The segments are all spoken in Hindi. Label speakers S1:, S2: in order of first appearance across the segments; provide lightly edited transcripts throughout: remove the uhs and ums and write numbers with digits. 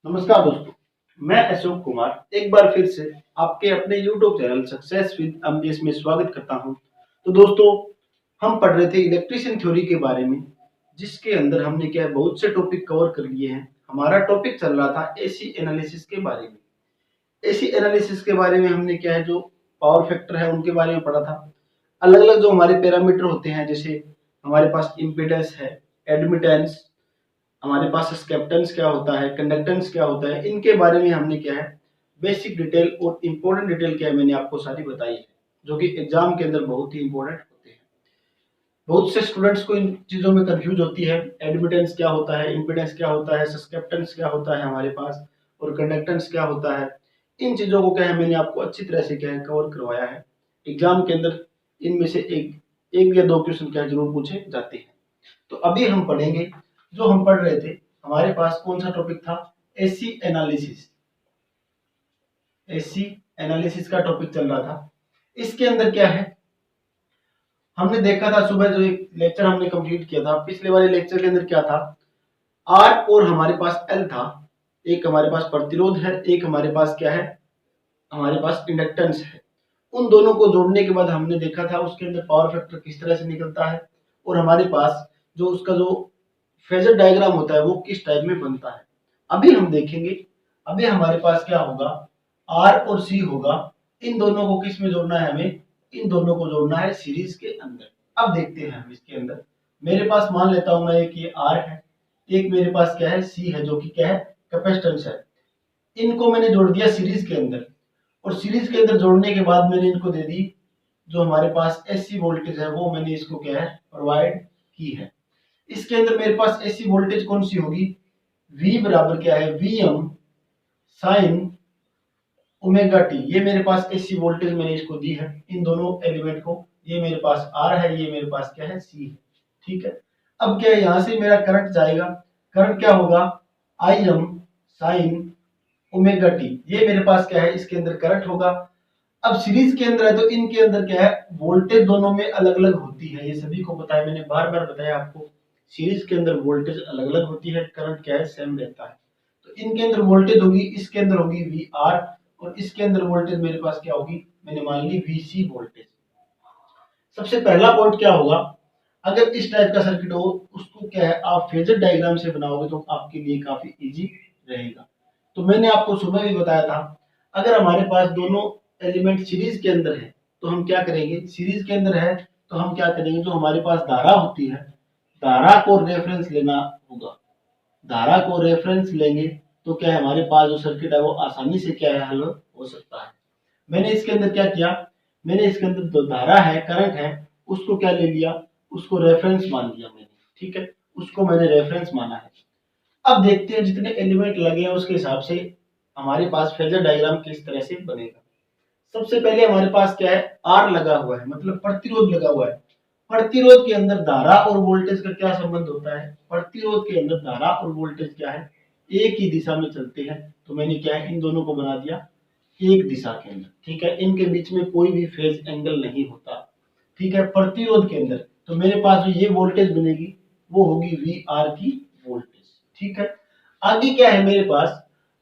S1: नमस्कार दोस्तों, मैं अशोक कुमार एक बार फिर से आपके अपने YouTube channel success with MBS में स्वागत करता हूं। तो दोस्तों, हम पढ़ रहे थे इलेक्ट्रिशियन थ्योरी के बारे में, जिसके अंदर हमने क्या है बहुत से टॉपिक कवर कर लिए हैं। हमारा टॉपिक चल रहा था एसी एनालिसिस के बारे में। एसी एनालिसिस के बारे में हमने क्या है जो पावर फैक्टर है उनके बारे में पढ़ा था। अलग अलग जो हमारे पैरामीटर होते हैं, जैसे हमारे पास इम्पीडेंस है, एडमिटेंस, हमारे पास स्केप्टेंस क्या होता है, कंडक्टेंस क्या होता है, इनके बारे में हमने क्या है बेसिक डिटेल और इम्पोर्टेंट डिटेल क्या है मैंने आपको सारी बताई है, जो कि एग्जाम के अंदर बहुत ही इंपॉर्टेंट होते हैं। बहुत से स्टूडेंट्स को इन चीजों में कंफ्यूज होती है। एडमिटेंस क्या होता है, इम्पीडेंस क्या होता है, सस्केप्टेंस क्या होता है हमारे पास, और कंडक्टेंस क्या होता है। इन चीजों को क्या है मैंने आपको अच्छी तरह से क्या है कवर करवाया है। एग्जाम के अंदर इनमें से एक एक या दो क्वेश्चन क्या जरूर पूछे जाते हैं। तो अभी हम पढ़ेंगे, जो हम पढ़ रहे थे, हमारे पास कौन सा टॉपिक था, एसी एनालिसिस। एसी एनालिसिस का टॉपिक चल रहा था। इसके अंदर क्या है, हमने देखा था सुबह जो एक लेक्चर हमने कंप्लीट किया था, पिछले वाले लेक्चर के अंदर क्या था, आर और हमारे पास एल था। एक हमारे पास प्रतिरोध है, एक हमारे पास क्या है, हमारे पास इंडक्टेंस है। उन दोनों को जोड़ने के बाद हमने देखा था उसके अंदर पावर फैक्टर किस तरह से निकलता है, और हमारे पास जो उसका जो फेजर डायग्राम होता है वो किस टाइप में बनता है। अभी हम देखेंगे, अभी हमारे पास क्या होगा, आर और सी होगा। इन दोनों को किस में जोड़ना है, हमें इन दोनों को जोड़ना है सीरीज के अंदर। अब देखते हैं हम इसके अंदर, मेरे पास मान लेता हूं मैं एक ये आर है, एक मेरे पास क्या है सी है, जो कि क्या है कैपेसिटेंस है। इनको मैंने जोड़ दिया सीरीज के अंदर, और सीरीज के अंदर जोड़ने के बाद मैंने इनको दे दी जो हमारे पास एसी वोल्टेज है, वो मैंने इसको क्या है प्रोवाइड की है। इसके अंदर मेरे पास एसी वोल्टेज कौन सी होगी, V बराबर क्या है V M sine omega T. ये मेरे पास एसी वोल्टेज मैंने इसको दी है, इन दोनों एलिमेंट को। ये मेरे पास आर है, ये मेरे पास क्या है सी है। ठीक है, अब क्या है, यहां से मेरा करंट जाएगा। करंट क्या होगा, I am sine omega T. ये मेरे पास क्या है, इसके अंदर करंट होगा। अब सीरीज के अंदर है तो इनके अंदर क्या है, वोल्टेज दोनों में अलग अलग होती है, ये सभी को पता है, मैंने बार बार बताया आपको। सीरीज के अंदर वोल्टेज अलग अलग होती है, करंट क्या है सेम रहता है। तो इनके अंदर वोल्टेज होगी, इसके अंदर होगी वी आर, और इसके अंदर वोल्टेज मेरे पास क्या होगी, मैंने मान ली वी सी वोल्टेज। सबसे पहला पॉइंट क्या होगा, अगर इस टाइप का सर्किट हो उसको क्या है आप फेजर डायग्राम से बनाओगे तो आपके लिए काफी इजी रहेगा। तो मैंने आपको सुबह भी बताया था, अगर हमारे पास दोनों एलिमेंट सीरीज के अंदर है तो हम क्या करेंगे, सीरीज के अंदर है तो हम क्या करेंगे, जो हमारे पास धारा होती है, धारा को रेफरेंस लेना होगा। धारा को रेफरेंस लेंगे तो क्या है, हमारे पास जो सर्किट है वो आसानी से क्या है हल हो सकता है। मैंने इसके अंदर क्या किया, मैंने इसके अंदर जो धारा है, करंट है, उसको क्या ले लिया, उसको रेफरेंस मान लिया मैंने। ठीक है, उसको मैंने रेफरेंस माना है। अब देखते हैं जितने एलिमेंट लगे हैं उसके हिसाब से हमारे पास फेजर डायग्राम किस तरह से बनेगा। सबसे पहले हमारे पास क्या है, आर लगा हुआ है, मतलब प्रतिरोध लगा हुआ है। प्रतिरोध के अंदर धारा और वोल्टेज का क्या संबंध होता है, प्रतिरोध के अंदर धारा और वोल्टेज क्या है, एक ही दिशा में चलते हैं। तो मैंने क्या है इन दोनों को बना दिया एक दिशा के अंदर। ठीक है, इनके बीच में कोई भी फेज एंगल नहीं होता। ठीक है, प्रतिरोध के अंदर तो मेरे पास जो ये वोल्टेज बनेगी वो होगी वी आर की वोल्टेज। ठीक है, आगे क्या है मेरे पास,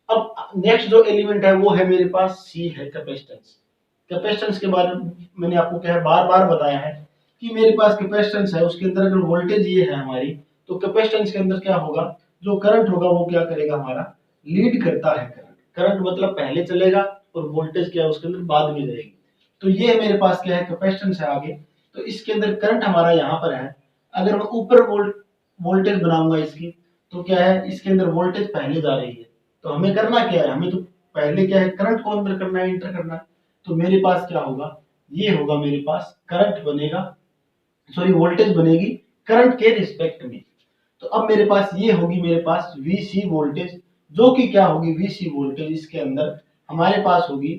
S1: अब नेक्स्ट जो एलिमेंट है वो है मेरे पास सी है, कैपेसिटेंस। कैपेसिटेंस के बारे में मैंने आपको क्या है बार बार बताया है कि मेरे पास कैपेसिटेंस है, उसके अंदर अगर वोल्टेज ये है हमारी, तो कैपेसिटेंस के अंदर क्या होगा, जो करंट होगा वो क्या करेगा, हमारा लीड करता है। करंट करंट मतलब पहले चलेगा, और वोल्टेज क्या है उसके अंदर बाद में जाएगी। तो ये मेरे पास क्या है कैपेसिटेंस है आगे। तो इसके अंदर करंट हमारा यहाँ पर है, अगर मैं ऊपर वोल्टेज बनाऊंगा इसकी, तो क्या है इसके अंदर वोल्टेज पहले जा रही है। तो हमें करना क्या है, हमें तो पहले क्या है करंट को अंदर करना है, इंटर करना है। तो मेरे पास क्या होगा, ये होगा मेरे पास करंट बनेगा, सॉरी वोल्टेज बनेगी करंट के रिस्पेक्ट में। तो अब मेरे पास ये होगी मेरे पास वीसी वोल्टेज, जो कि क्या होगी वीसी वोल्टेज, इसके अंदर हमारे पास होगी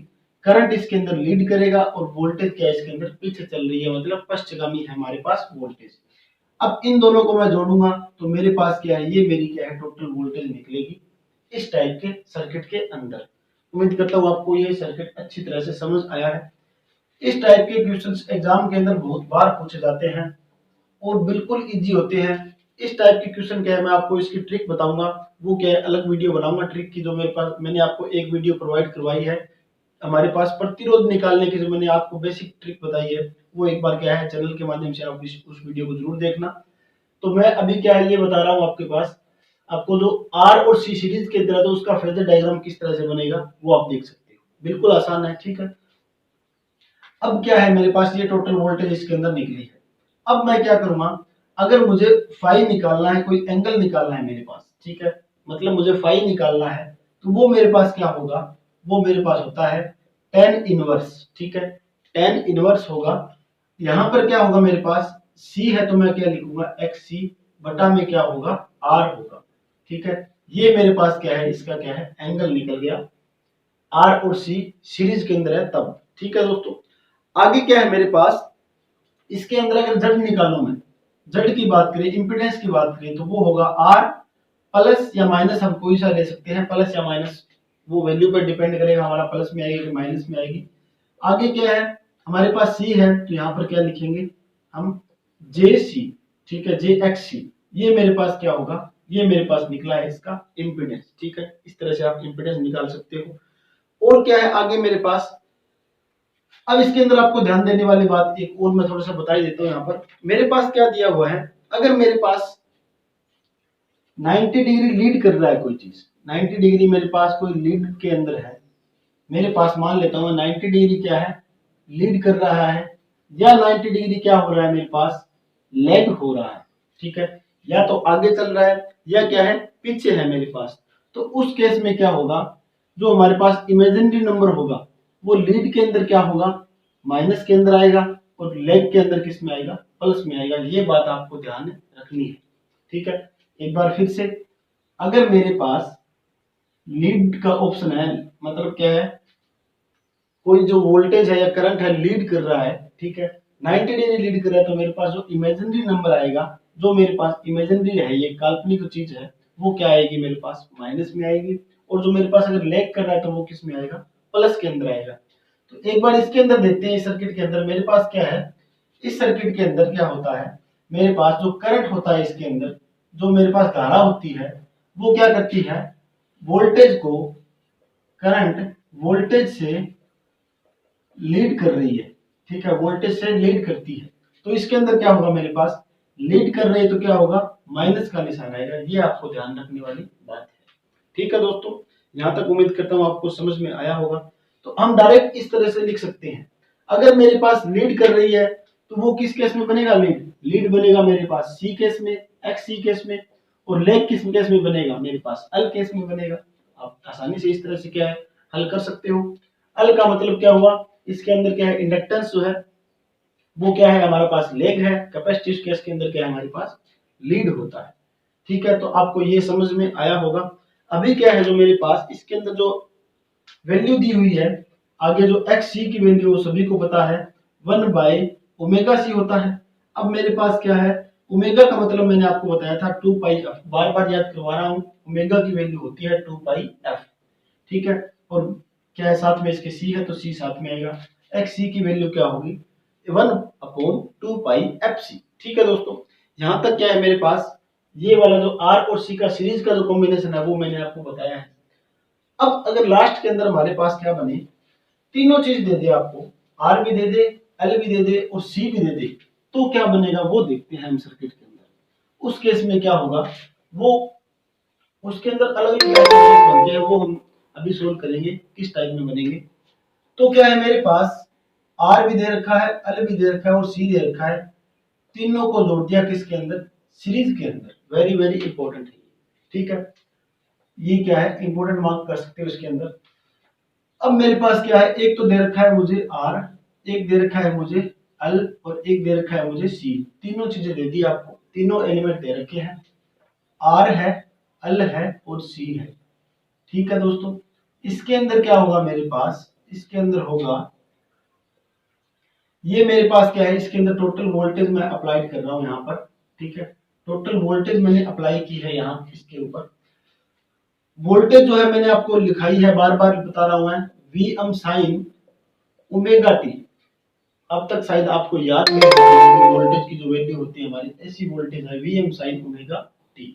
S1: करंट, इसके अंदर लीड करेगा, और वोल्टेज क्या है इसके अंदर पीछे चल रही है, मतलब पश्चगामी है हमारे पास वोल्टेज। अब इन दोनों को मैं जोड़ूंगा तो मेरे पास क्या है, ये मेरी क्या है टोटल वोल्टेज निकलेगी इस टाइप के सर्किट के अंदर। उम्मीद करता हूँ आपको ये सर्किट अच्छी तरह से समझ आया है। इस टाइप के क्वेश्चंस एग्जाम के अंदर बहुत बार पूछे जाते हैं और बिल्कुल इजी होते हैं। इस टाइप की क्वेश्चन क्या है, मैं आपको इसकी ट्रिक बताऊंगा। वो क्या है, अलग वीडियो बनाऊंगा ट्रिक की, जो मेरे पास मैंने आपको एक वीडियो प्रोवाइड करवाई है हमारे पास प्रतिरोध निकालने की, जो मैंने आपको बेसिक ट्रिक बताई है, वो एक बार क्या है चैनल के माध्यम से आप उस वीडियो को जरूर देखना। तो मैं अभी क्या है ये बता रहा हूँ आपके पास, आपको जो आर और सी सीरीज के अंदर है तो उसका फेजर डायग्राम किस तरह से बनेगा वो आप देख सकते हो, बिल्कुल आसान है। ठीक है, अब क्या है मेरे पास ये टोटल वोल्टेज इसके अंदर निकली है। अब मैं क्या करूंगा, अगर मुझे फाई निकालना है, कोई एंगल निकालना है मेरे पास, ठीक है, मतलब मुझे फाई निकालना है, तो वो मेरे पास क्या होगा, वो मेरे पास होता है टेन इनवर्स। ठीक है, टेन इनवर्स होगा, यहां पर क्या होगा मेरे पास सी है तो मैं क्या लिखूंगा एक्स सी बटा में क्या होगा आर होगा। ठीक है, ये मेरे पास क्या है, इसका क्या है एंगल निकल गया, आर और सी सीरीज के अंदर है तब। ठीक है दोस्तों, आगे क्या है मेरे पास, इसके अंदर अगर जड़ निकालूं मैं, जड़ की बात करें, इंपीडेंस की बात करें, तो वो होगा आर प्लस या माइनस, हम कोई सा ले सकते हैं, प्लस या माइनस, वो वैल्यू पर डिपेंड करेगा, हमारा प्लस में आएगी कि माइनस में आएगी। आगे क्या है हमारे पास सी है, तो यहाँ पर क्या लिखेंगे हम जे सी। ठीक है, जे एक्स सी, ये मेरे पास क्या होगा, ये मेरे पास निकला है इसका इंपीडेंस। ठीक है, इस तरह से आप इंपीडेंस निकाल सकते हो। और क्या है आगे मेरे पास, अब इसके अंदर आपको ध्यान देने वाली बात एक और मैं थोड़ा सा बता ही देता हूँ। यहाँ पर मेरे पास क्या दिया हुआ है, अगर मेरे पास 90 डिग्री लीड कर रहा है कोई चीज, 90 डिग्री मेरे पास कोई लीड के अंदर है, मेरे पास मान लेता हूँ 90 डिग्री क्या है लीड कर रहा है, या 90 डिग्री क्या हो रहा है मेरे पास लैग हो रहा है। ठीक है, या तो आगे चल रहा है या क्या है पीछे है मेरे पास। तो उस केस में क्या होगा, जो हमारे पास इमेजिनरी नंबर होगा वो लीड के अंदर क्या होगा माइनस के अंदर आएगा, और लेग के अंदर किस में आएगा प्लस में आएगा। ये बात आपको ध्यान रखनी है। ठीक है, एक बार फिर से, अगर मेरे पास लीड का ऑप्शन है, मतलब क्या है कोई जो वोल्टेज है या करंट है लीड कर रहा है, ठीक है 90 डिग्री लीड कर रहा है, तो मेरे पास जो इमेजिनरी नंबर आएगा, जो मेरे पास इमेजिनरी है ये काल्पनिक चीज है, वो क्या आएगी मेरे पास माइनस में आएगी। और जो मेरे पास अगर लैग कर रहा है तो वो किस में आएगा प्लस के अंदर आएगा। तो एक बार इसके अंदर देखते हैं, इस सर्किट के अंदर मेरे पास क्या है, इस सर्किट के अंदर क्या होता है, मेरे पास जो करंट होता है इसके अंदर, जो मेरे पास धारा होती है वो क्या करती है, वोल्टेज को, करंट वोल्टेज से लीड कर रही है। ठीक है, वोल्टेज से लीड करती है, तो इसके अंदर क्या होगा मेरे पास लीड कर रही है तो क्या होगा माइनस का निशान आएगा। ये आपको ध्यान रखने वाली बात है। ठीक है दोस्तों, यहां तक उम्मीद करता हूं आपको समझ में आया होगा। तो हम डायरेक्ट इस तरह से लिख सकते हैं, अगर मेरे पास लीड कर रही है तो वो किस केस में बनेगा, लीड लीड बनेगा मेरे पास सी केस में, एक्स सी केस में, और लेग किस केस में बनेगा मेरे पास एल केस में बनेगा। आप आसानी से इस तरह से क्या है हल कर सकते हो। एल का मतलब क्या हुआ, इसके अंदर क्या है इंडक्टेंस जो है वो क्या है हमारे पास लेग है, कैपेसिटिव केस के अंदर क्या है हमारे पास लीड होता है। ठीक है, तो आपको ये समझ में आया होगा। अभी क्या है जो मेरे पास इसके अंदर जो वैल्यू दी हुई है, आगे जो एक्स सी की वैल्यू सभी को पता है 1/ओमेगा सी होता है। अब मेरे पास क्या है, ओमेगा का मतलब मैंने आपको बताया था 2πf, बार बार याद करवा रहा हूँ, ओमेगा की वैल्यू होती है 2πf। ठीक है, और क्या है साथ में इसके सी है तो सी साथ में आएगा, एक्स सी की वैल्यू क्या होगी 1/2πfc। ठीक है दोस्तों, यहां तक क्या है मेरे पास ये वाला जो आर और सी का सीरीज का जो कॉम्बिनेशन है वो मैंने आपको बताया है। अब अगर लास्ट के अंदर हमारे पास क्या बने, तीनों चीज दे दे आपको, आर भी दे दे, एल भी दे दे और सी भी दे दे, तो क्या बनेगा वो देखते हैं हम सर्किट के अंदर। उस केस में क्या होगा, वो उसके अंदर अलग अलग बनते हैं, वो हम अभी सोल्व करेंगे किस टाइप में बनेंगे। तो क्या है मेरे पास आर भी दे रखा है, एल भी दे रखा है और सी दे रखा है, तीनों को जोड़ दिया किसके अंदर सीरीज के अंदर। वेरी वेरी इंपॉर्टेंट है। ठीक है, ये क्या है इंपॉर्टेंट मार्क कर सकते हो इसके अंदर। अब मेरे पास क्या है, एक तो दे रखा है मुझे आर, एक दे रखा है मुझे एल और एक दे रखा है मुझे सी, तीनों चीजें दे दी आपको, तीनों एलिमेंट दे रखे हैं, आर है, एल है और सी है। ठीक है दोस्तों, इसके अंदर क्या होगा मेरे पास, इसके अंदर होगा ये मेरे पास क्या है, इसके अंदर टोटल वोल्टेज मैं अप्लाई कर रहा हूं यहाँ पर। ठीक है, टोटल वोल्टेज मैंने अप्लाई की है यहाँ इसके ऊपर। वोल्टेज जो है मैंने आपको लिखाई है, बार बार बता रहा हूं मैं, V M sine omega T. अब तक शायद आपको याद नहीं, वोल्टेज की जो वैल्यू होती है हमारी ऐसी वोल्टेज है Vm sin ओमेगा t।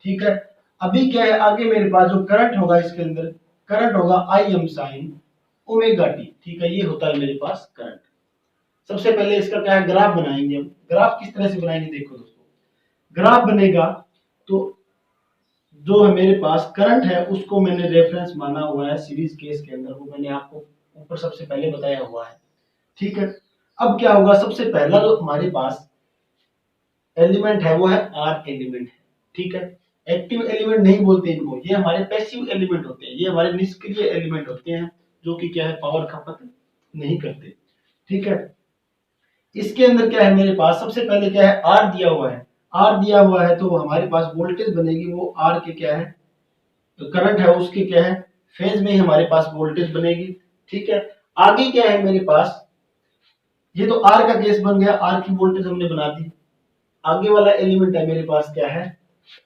S1: ठीक है, अभी क्या है आगे मेरे पास जो करंट होगा इसके अंदर, करंट होगा Im sin ओमेगा t। ठीक है, ये होता है मेरे पास करंट। सबसे पहले इसका क्या है ग्राफ बनाएंगे हम। ग्राफ किस तरह से बनाएंगे, देखो दोस्तों, ग्राफ बनेगा तो जो है मेरे पास करंट है उसको मैंने रेफरेंस माना हुआ है सीरीज केस के अंदर, वो मैंने आपको ऊपर सबसे पहले बताया हुआ है। ठीक है, अब क्या होगा, सबसे पहला जो हमारे पास एलिमेंट है वो है आर एलिमेंट है। ठीक है, एक्टिव एलिमेंट नहीं बोलते इनको, ये हमारे पैसिव एलिमेंट होते हैं, ये हमारे निष्क्रिय एलिमेंट होते हैं जो कि क्या है पावर खपत नहीं करते। ठीक है, इसके अंदर क्या है मेरे पास सबसे पहले क्या है आर दिया हुआ है। आर दिया हुआ है तो हमारे पास वोल्टेज बनेगी वो आर के क्या है, तो करंट है उसके क्या है फेज में ही हमारे पास वोल्टेज बनेगी। ठीक है, आगे क्या है मेरे पास, ये तो आर का केस बन गया, आर की वोल्टेज हमने बना दी। आगे वाला एलिमेंट है मेरे पास क्या है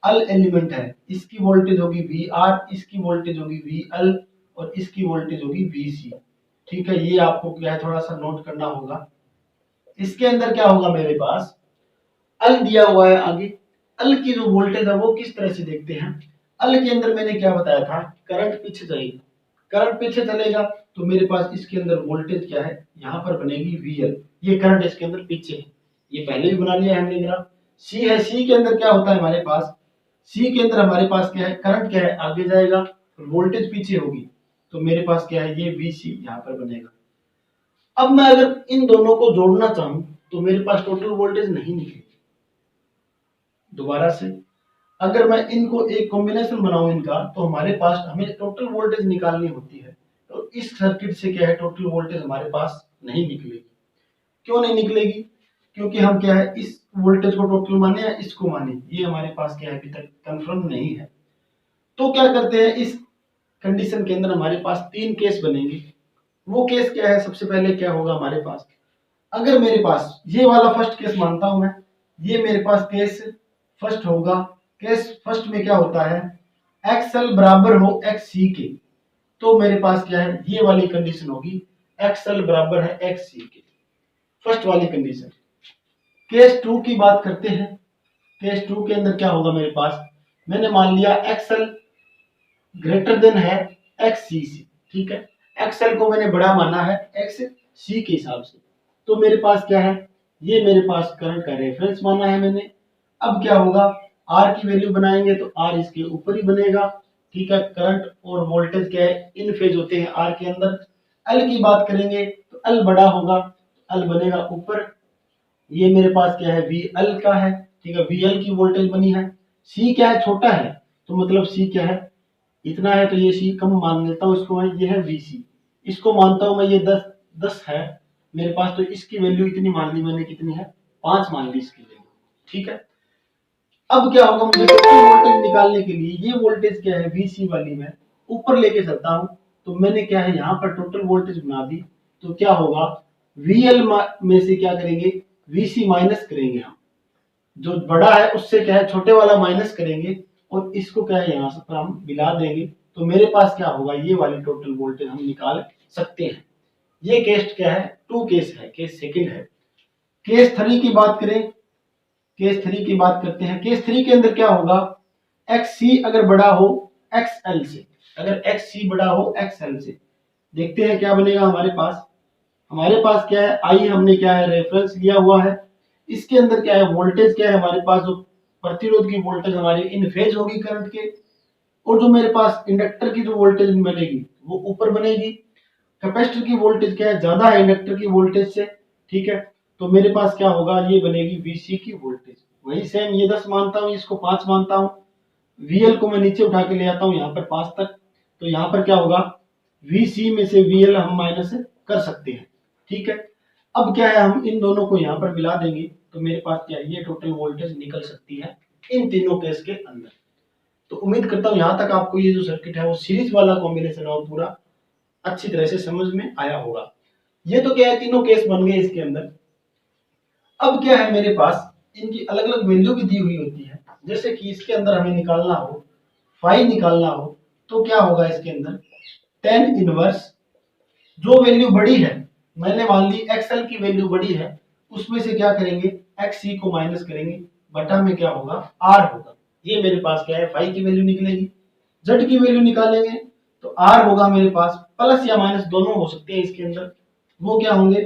S1: अल एलिमेंट है, इसकी वोल्टेज होगी वी आर, इसकी वोल्टेज होगी वी अल और इसकी वोल्टेज होगी वी सी। ठीक है, ये आपको क्या है थोड़ा सा नोट करना होगा। इसके अंदर क्या होगा मेरे पास अल दिया हुआ है आगे, अल की जो वोल्टेज है वो किस तरह से देखते हैं। अल के अंदर मैंने क्या बताया था, करंट पीछे जाएगा, करंट पीछे चलेगा तो मेरे पास इसके अंदर वोल्टेज क्या है यहाँ पर बनेगी वीएल, ये करंट इसके अंदर पीछे है, ये पहले भी बना लिया है हमने ग्राफ। सी है, सी के अंदर क्या होता है हमारे पास, सी के अंदर हमारे पास क्या है करंट क्या है आगे जाएगा और वोल्टेज पीछे होगी, तो मेरे पास क्या है ये वी सी यहाँ पर बनेगा। अब मैं अगर इन दोनों को जोड़ना चाहूं तो मेरे पास टोटल वोल्टेज नहीं निकलेगी। दोबारा से अगर मैं इनको एक कॉम्बिनेशन बनाऊं इनका, तो हमारे पास हमें टोटल वोल्टेज निकालनी होती है, तो इस सर्किट से क्या है टोटल वोल्टेज हमारे पास नहीं निकलेगी। क्यों नहीं निकलेगी, क्योंकि हम क्या है इस वोल्टेज को टोटल माने या इसको माने, ये हमारे पास क्या है अभी तक कंफर्म नहीं है। तो क्या करते हैं इस कंडीशन के अंदर हमारे पास तीन केस बनेंगे। वो केस क्या है, सबसे पहले क्या होगा हमारे पास, अगर मेरे पास ये वाला फर्स्ट केस मानता हूं मैं, ये मेरे पास केस फर्स्ट होगा। केस फर्स्ट में क्या होता है एक्सएल बराबर हो एक्स सी के, तो मेरे पास क्या है ये वाली कंडीशन होगी एक्सएल बराबर है एक्स सी के, फर्स्ट वाली कंडीशन। केस टू की बात करते हैं, केस टू के अंदर क्या होगा मेरे पास, मैंने मान लिया एक्सएल ग्रेटर देन है एक्स सी से। ठीक है, एक्सएल को मैंने बड़ा माना है एक्स सी के हिसाब से, तो मेरे पास क्या है ये मेरे पास करंट का रेफरेंस माना है मैंने। अब क्या होगा आर की वैल्यू बनाएंगे तो आर इसके ऊपर ही बनेगा। ठीक है, करंट और वोल्टेज क्या है इन फेज होते हैं आर के अंदर। एल की बात करेंगे तो एल बड़ा होगा, एल बनेगा ऊपर, ये मेरे पास क्या है वी एल का है। ठीक है, वी एल की वोल्टेज बनी है। सी क्या है छोटा है, तो मतलब सी क्या है इतना है, तो ये सी कम मान लेता हूँ इसको मैं, ये है वी सी, इसको मानता हूँ मैं ये 10 है मेरे पास, तो इसकी वैल्यू इतनी मान ली मैंने, कितनी है 5 मान ली इसकी वैल्यू। ठीक है, अब क्या होगा मुझे टोटल वोल्टेज निकालने के लिए ये वोल्टेज क्या है वीसी वाली मैं ऊपर लेके चलता हूं, तो मैंने क्या है यहाँ पर टोटल वोल्टेज बना दी, तो क्या होगा वीएल में से क्या करेंगे वीसी माइनस करेंगे, हम जो बड़ा है उससे क्या है छोटे वाला माइनस करेंगे और इसको क्या है यहाँ से हम मिला देंगे, तो मेरे पास क्या होगा ये वाली टोटल वोल्टेज हम निकाल सकते हैं। ये केस क्या है टू केस है, केस सेकंड है। केस थ्री की बात करें, केस थ्री की बात करते हैं। केस थ्री के अंदर क्या होगा एक्स सी अगर बड़ा हो एक्स एल से, अगर एक्स सी बड़ा हो एक्स एल से, देखते हैं क्या बनेगा हमारे पास। हमारे पास क्या है आई हमने क्या है रेफरेंस लिया हुआ है, इसके अंदर क्या है वोल्टेज क्या है हमारे पास, जो प्रतिरोध की वोल्टेज हमारी इन फेज होगी करंट के, और जो मेरे पास इंडक्टर की जो वोल्टेज बनेगी वो ऊपर बनेगी। कैपेसिटर की वोल्टेज क्या है ज्यादा है इंडक्टर की वोल्टेज से। ठीक है, तो मेरे पास क्या होगा ये बनेगी वीसी की वोल्टेज, वही सेम ये 10 मानता हूँ इसको 5 मानता हूँ, वीएल को मैं नीचे उठा के ले आता हूँ यहाँ पर 5 तक, तो यहाँ पर क्या होगा वीसी में से वीएल हम माइनस कर सकते हैं। ठीक है, अब क्या है हम इन दोनों को यहाँ पर मिला देंगे तो मेरे पास क्या है ये टोटल वोल्टेज निकल सकती है इन तीनों केस के अंदर। तो उम्मीद करता हूँ यहाँ तक आपको ये जो सर्किट है वो सीरीज वाला कॉम्बिनेशन है वो पूरा अच्छी तरह से समझ में आया होगा। ये तो क्या है तीनों केस बन गए इसके अंदर। अब क्या है मेरे पास इनकी अलग अलग वैल्यू भी दी हुई होती है, जैसे कि इसके अंदर हमें निकालना हो फाई निकालना हो तो क्या होगा इसके अंदर टेन इनवर्स, जो वैल्यू बड़ी है मैंने मान ली एक्सएल की वैल्यू बड़ी है, उसमें से क्या करेंगे, एक्स सी को माइनस करेंगे, बटा में क्या होगा, आर होगा। ये मेरे पास क्या है, फाई की वैल्यू निकलेगी। जेड की वैल्यू निकालेंगे तो आर होगा मेरे पास, प्लस या माइनस दोनों हो सकते हैं इसके अंदर। वो क्या होंगे,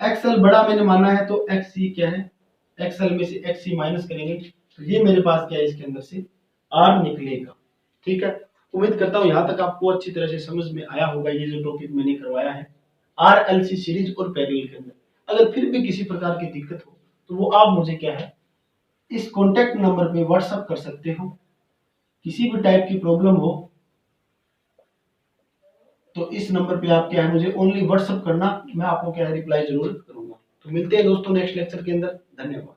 S1: एक्सएल बड़ा मैंने माना है तो एक्स सी क्या है, एक्सएल में से एक्स सी माइनस करेंगे तो ये मेरे पास क्या है, इसके अंदर से आर निकलेगा। ठीक है, उम्मीद करता हूँ यहाँ तक आपको अच्छी तरह से समझ में आया होगा ये जो टॉपिक मैंने करवाया है आर एल सी सीरीज और पैरेलल के अंदर। अगर फिर भी किसी प्रकार की दिक्कत हो तो वो आप मुझे क्या है, इस कॉन्टेक्ट नंबर पे व्हाट्सएप कर सकते हो। किसी भी टाइप की प्रॉब्लम हो तो इस नंबर पे आप क्या है, मुझे ओनली व्हाट्सएप करना, मैं आपको क्या है रिप्लाई जरूर करूंगा। तो मिलते हैं दोस्तों नेक्स्ट लेक्चर के अंदर। धन्यवाद।